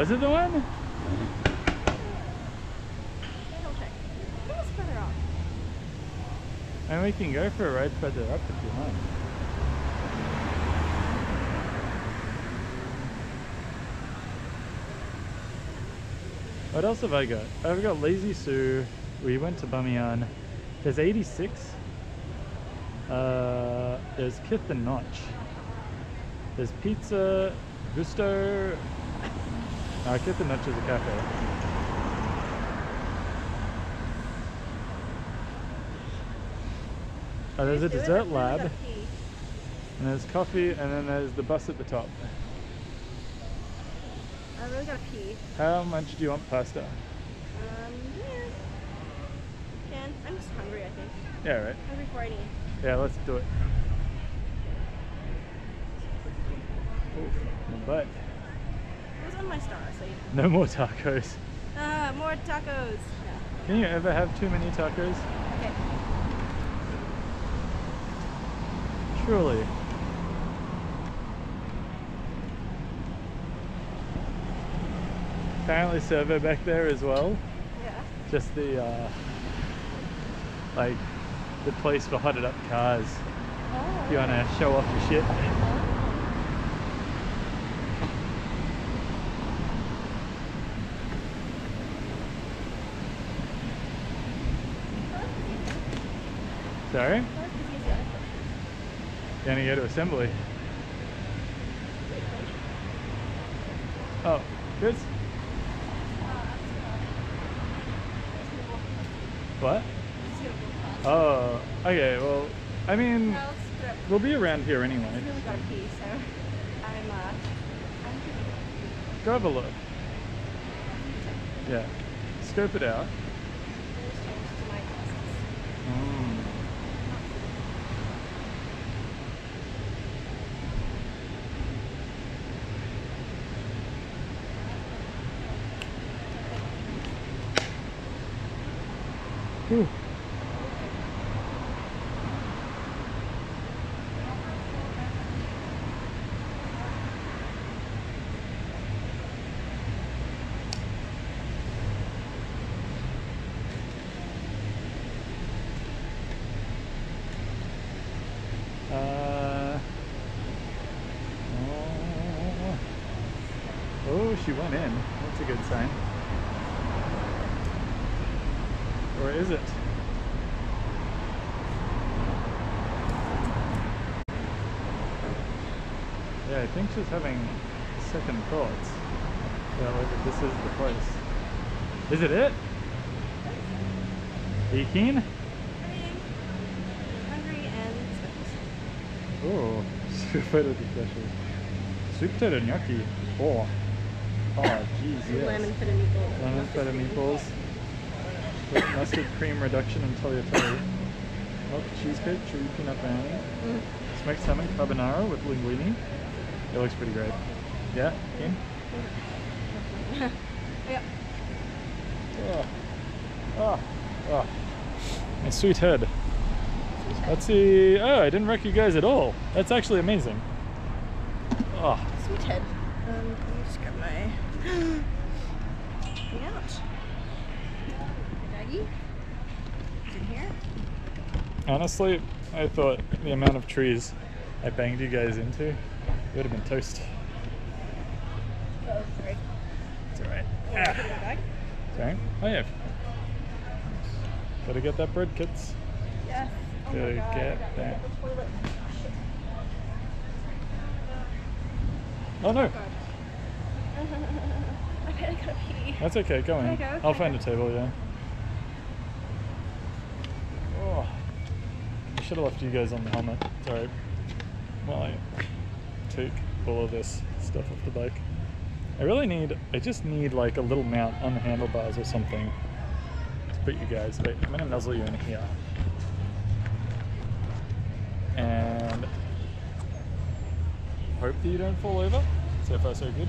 Was it the one? Double check. It was further off. And we can go for a ride further up if you want. What else have I got? I've got Lazy Sue. We went to Bamiyan. There's 86. There's Kith and Notch. There's Pizza, Gusto. Kith and Notch is a cafe. Oh, there's a dessert lab. And there's coffee, and then there's the bus at the top. I really gotta pee. How much do you want pasta? Yeah. Can. I'm just hungry, I think. Yeah, right. Hungry for eating. Yeah, let's do it. Oof, my butt. It was on my star, so you No more tacos. more tacos. Yeah. Can you ever have too many tacos? Okay. Truly. Apparently servo back there as well. Yeah. Just the like the place for hotted up cars. Oh. If you want to show off your shit. Sorry? Gonna go to assembly. Oh, good. What? Oh, okay, well, I mean, we'll be around here anyway. I really gotta pee, so I'm Go have a look. Yeah, scope it out. Whew. Oh, she went in. That's a good sign. Or is it? Yeah, I think she's having second thoughts. Yeah, look, this is the place. Is it it? Are you keen? hungry and Oh, super potato special. Sweet potato gnocchi. Oh, jeez, yes. lemon feta meatballs. Lemon feta meatballs. With mustard cream reduction and tagliatelle. Milk cheesecake, chewy peanut brownie. Smoked salmon carbonara with linguine. It looks pretty great. Yeah? Keen? Yeah. Oh. My sweet head. Let's see. Oh, I didn't wreck you guys at all. That's actually amazing. Oh. Sweet head. Let me just grab my thing out. Baggie. It's in here. Honestly, I thought the amount of trees I banged you guys into would have been toast. Oh, sorry. It's alright. Put it in my bag? Sorry? Oh yeah. Gotta get that bread, kids. Yes. Oh Gotta my God. get I that. the toilet. Shit. Oh no! God. I gotta pee. That's okay, go in. Can I go? I'll find a table, yeah. Oh. I should have left you guys on the helmet. It's alright. While I take all of this stuff off the bike. I just need like a little mount on the handlebars or something to put you guys. Wait, I'm gonna nuzzle you in here. And hope that you don't fall over. So far so good.